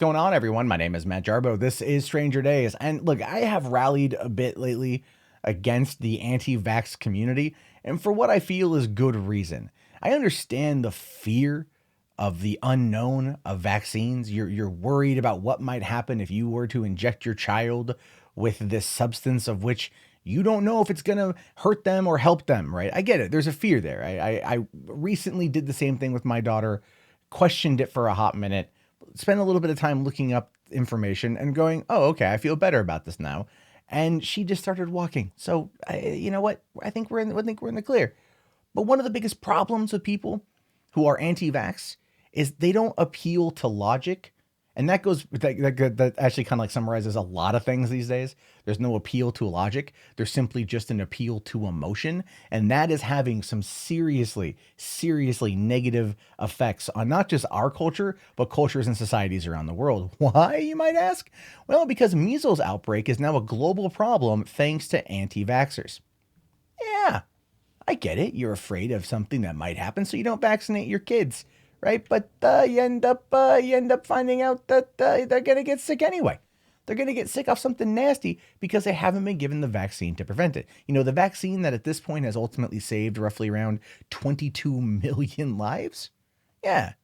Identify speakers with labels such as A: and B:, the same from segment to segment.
A: Going on, everyone? My name is Matt Jarbo. This is Stranger Days. And look, I have rallied a bit lately against the anti-vax community, and for what I feel is good reason. I understand the fear of the unknown of vaccines. You're worried about what might happen if you were to inject your child with this substance of which you don't know if it's going to hurt them or help them, right? I get it. There's a fear there. I recently did the same thing with my daughter, questioned it for a hot minute, spent a little bit of time looking up information and going, oh, okay, I feel better about this now. And she just started walking. So, you know what? I think we're in the clear. But one of the biggest problems with people who are anti-vax is they don't appeal to logic. And that goes that actually kind of like summarizes a lot of things these days. There's no appeal to logic. There's simply just an appeal to emotion. And that is having some seriously negative effects on not just our culture, but cultures and societies around the world. Why, you might ask? Well, because measles outbreak is now a global problem thanks to anti-vaxxers. Yeah, I get it. You're afraid of something that might happen, so you don't vaccinate your kids, right? But you end up finding out that they're gonna get sick anyway. They're gonna get sick off something nasty because they haven't been given the vaccine to prevent it. You know, the vaccine that at this point has ultimately saved roughly around 22 million lives. Yeah,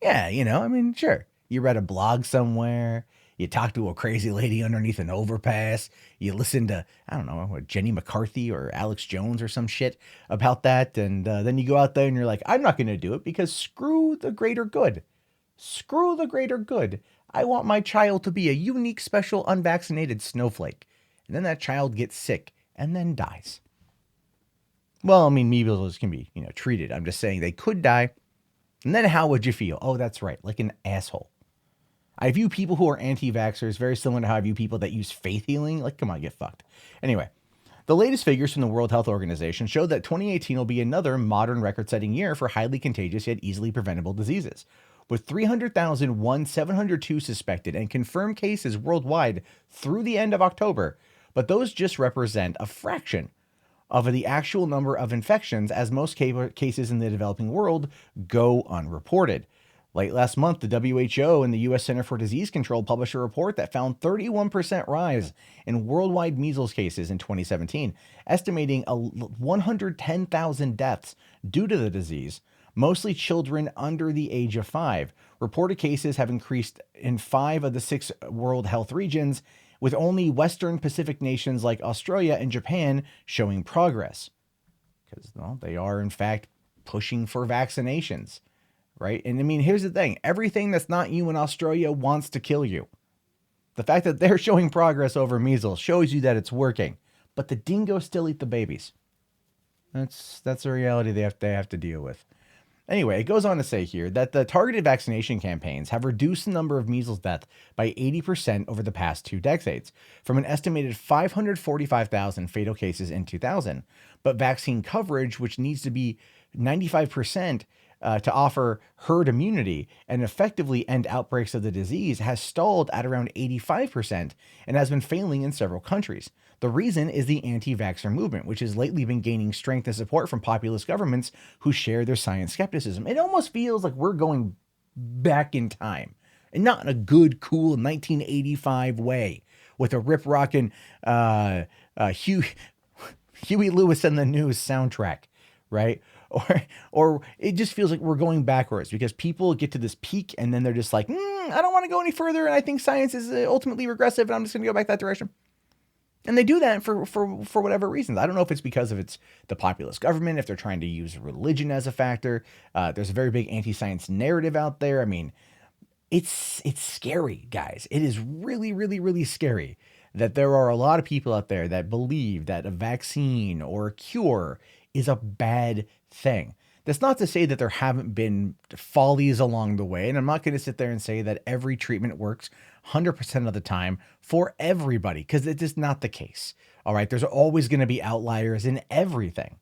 A: yeah, I mean, sure. You read a blog somewhere, you talk to a crazy lady underneath an overpass, you listen to, I don't know, what, Jenny McCarthy or Alex Jones or some shit about that, and then you go out there and you're like, I'm not going to do it because screw the greater good. Screw the greater good. I want my child to be a unique, special, unvaccinated snowflake. And then that child gets sick and then dies. Well, I mean, measles can be, treated. I'm just saying they could die. And then how would you feel? Oh, that's right, like an asshole. I view people who are anti-vaxxers very similar to how I view people that use faith healing. Like, come on, get fucked. Anyway, the latest figures from the World Health Organization show that 2018 will be another modern record-setting year for highly contagious yet easily preventable diseases. With 300,702 suspected and confirmed cases worldwide through the end of October, but those just represent a fraction of the actual number of infections, as most cases in the developing world go unreported. Late last month, the WHO and the U.S. Center for Disease Control published a report that found 31% rise in worldwide measles cases in 2017, estimating 110,000 deaths due to the disease, mostly children under the age of 5. Reported cases have increased in 5 of the 6 World Health regions, with only Western Pacific nations like Australia and Japan showing progress. Because, well, they are, in fact, pushing for vaccinations, right? And I mean, here's the thing. Everything that's not you in Australia wants to kill you. The fact that they're showing progress over measles shows you that it's working. But the dingoes still eat the babies. That's a reality they have to deal with. Anyway, it goes on to say here that the targeted vaccination campaigns have reduced the number of measles deaths by 80% over the past 2 decades, from an estimated 545,000 fatal cases in 2000. But vaccine coverage, which needs to be 95% to offer herd immunity and effectively end outbreaks of the disease, has stalled at around 85% and has been failing in several countries. The reason is the anti-vaxxer movement, which has lately been gaining strength and support from populist governments who share their science skepticism. It almost feels like we're going back in time, and not in a good, cool 1985 way with a rip-rocking Huey Lewis and the News soundtrack, right? Or it just feels like we're going backwards because people get to this peak and then they're just like, I don't want to go any further, and I think science is ultimately regressive, and I'm just going to go back that direction. And they do that for whatever reasons. I don't know if it's because of it's the populist government, if they're trying to use religion as a factor. There's a very big anti-science narrative out there. I mean, it's scary, guys. It is really scary that there are a lot of people out there that believe that a vaccine or a cure is a bad thing. That's not to say that there haven't been follies along the way, and I'm not going to sit there and say that every treatment works 100% of the time for everybody, because it is not the case. All right, there's always going to be outliers in everything,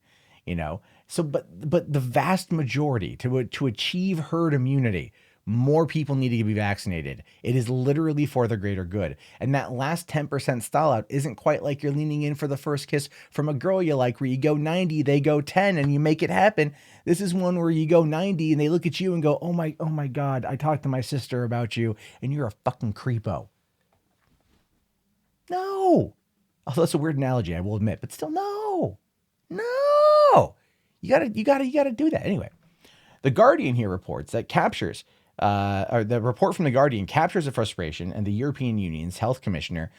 A: So, but the vast majority to achieve herd immunity More people need to be vaccinated. It is literally for the greater good. And that last 10% stall out isn't quite like you're leaning in for the first kiss from a girl you like, where you go 90, they go 10, and you make it happen. This is one where you go 90 and they look at you and go, oh my God, I talked to my sister about you and you're a fucking creepo. No. Although that's a weird analogy, I will admit, but still, no. You gotta do that. Anyway, The Guardian here reports that or the report from The Guardian captures the frustration and the European Union's health commissioner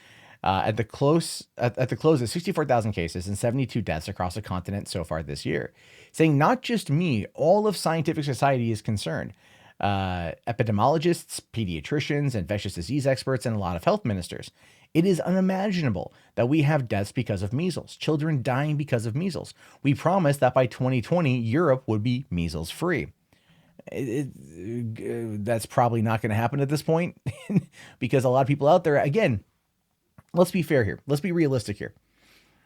A: at the close of 64,000 cases and 72 deaths across the continent so far this year, saying not just me, all of scientific society is concerned. Epidemiologists, pediatricians, infectious disease experts, and a lot of health ministers. It is unimaginable that we have deaths because of measles, children dying because of measles. We promised that by 2020, Europe would be measles free. That's probably not going to happen at this point because a lot of people out there, again, let's be fair here. Let's be realistic here.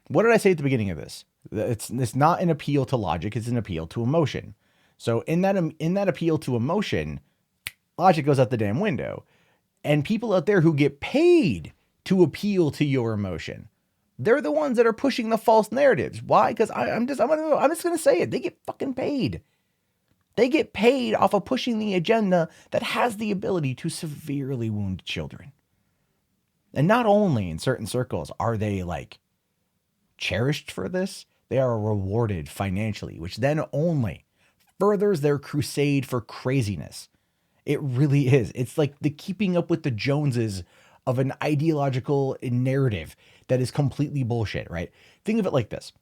A: What did I say at the beginning of this? It's not an appeal to logic. It's an appeal to emotion. So in that appeal to emotion, logic goes out the damn window. And people out there who get paid to appeal to your emotion, they're the ones that are pushing the false narratives. Why? Because I'm just going to say it. They get fucking paid. They get paid off of pushing the agenda that has the ability to severely wound children. And not only in certain circles are they like cherished for this, they are rewarded financially, which then only furthers their crusade for craziness. It really is. It's like the keeping up with the Joneses of an ideological narrative that is completely bullshit, right? Think of it like this.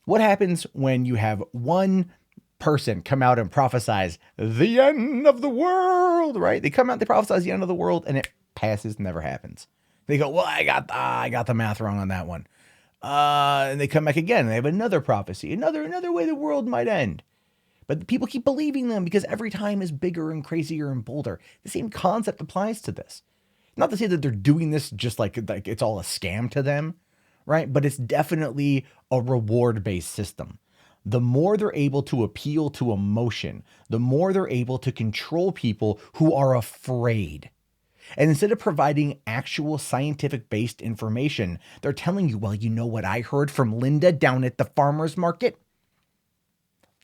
A: What happens when you have one person come out and prophesize the end of the world, right? They come out, they prophesize the end of the world, and it passes, never happens. They go, well, I got the math wrong on that one. And they come back again, and they have another prophecy, another way the world might end. But people keep believing them because every time is bigger and crazier and bolder. The same concept applies to this. Not to say that they're doing this just like it's all a scam to them, right? But it's definitely a reward-based system. The more they're able to appeal to emotion, the more they're able to control people who are afraid. And instead of providing actual scientific-based information, they're telling you, well, you know what I heard from Linda down at the farmer's market?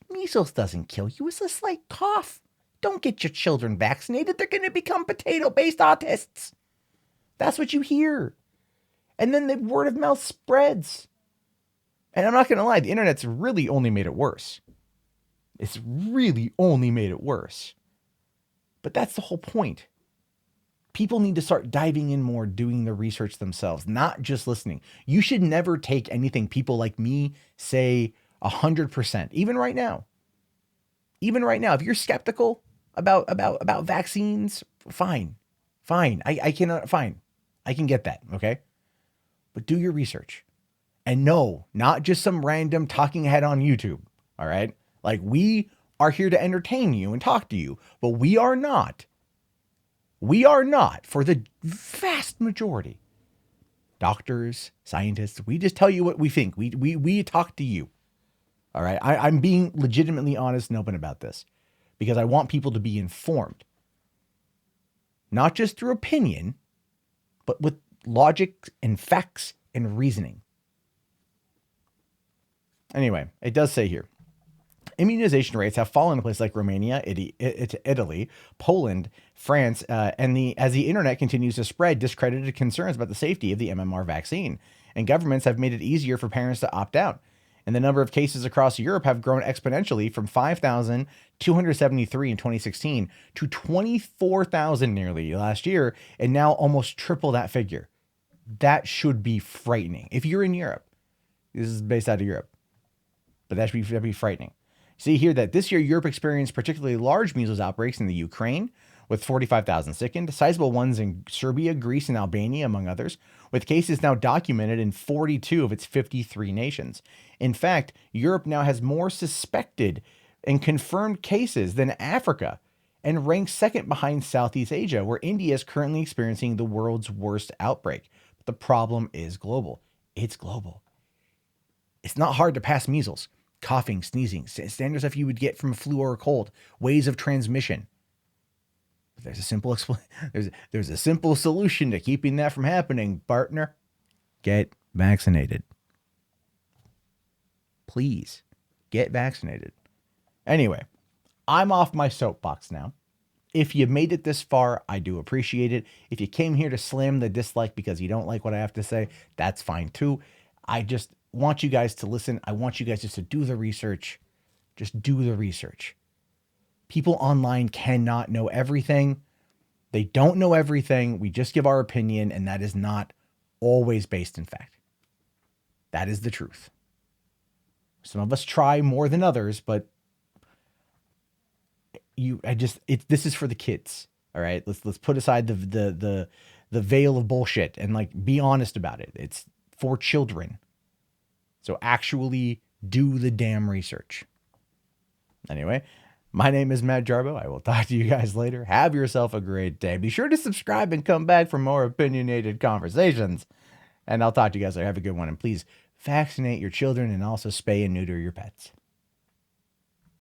A: Measles doesn't kill you. It's a slight cough. Don't get your children vaccinated. They're going to become potato-based autists. That's what you hear. And then the word of mouth spreads. And I'm not going to lie, the internet's really only made it worse. It's really only made it worse. But that's the whole point. People need to start diving in more, doing the research themselves, not just listening. You should never take anything people like me say 100%, even right now. Even right now, if you're skeptical about vaccines, fine. I can get that, okay? But do your research. And no, not just some random talking head on YouTube, all right? Like, we are here to entertain you and talk to you, but we are not, for the vast majority, doctors, scientists, we just tell you what we think. We talk to you, all right? I'm being legitimately honest and open about this because I want people to be informed. Not just through opinion, but with logic and facts and reasoning. Anyway, it does say here, immunization rates have fallen in places like Romania, Italy, Poland, France, and as the internet continues to spread discredited concerns about the safety of the MMR vaccine. And governments have made it easier for parents to opt out. And the number of cases across Europe have grown exponentially from 5,273 in 2016 to 24,000 nearly last year, and now almost triple that figure. That should be frightening. If you're in Europe, this is based out of Europe, but that'd be frightening. See here that this year Europe experienced particularly large measles outbreaks in the Ukraine, with 45,000 sickened, sizable ones in Serbia, Greece, and Albania, among others, with cases now documented in 42 of its 53 nations. In fact, Europe now has more suspected and confirmed cases than Africa, and ranks second behind Southeast Asia, where India is currently experiencing the world's worst outbreak. But the problem is global. It's global. It's not hard to pass measles, coughing, sneezing, standard stuff you would get from a flu or a cold, ways of transmission. There's a simple there's a simple solution to keeping that from happening, partner. Get vaccinated. Please get vaccinated. Anyway, I'm off my soapbox now. If you made it this far, I do appreciate it. If you came here to slam the dislike because you don't like what I have to say, that's fine too. I just want you guys to listen. I want you guys just to do the research. Just do the research. People online cannot know everything. They don't know everything. We just give our opinion, and that is not always based in fact. That is the truth. Some of us try more than others, but this is for the kids. All right. Let's put aside the veil of bullshit and like be honest about it. It's for children. So actually do the damn research. Anyway, my name is Matt Jarbo. I will talk to you guys later. Have yourself a great day. Be sure to subscribe and come back for more opinionated conversations. And I'll talk to you guys later. Have a good one. And please vaccinate your children and also spay and neuter your pets.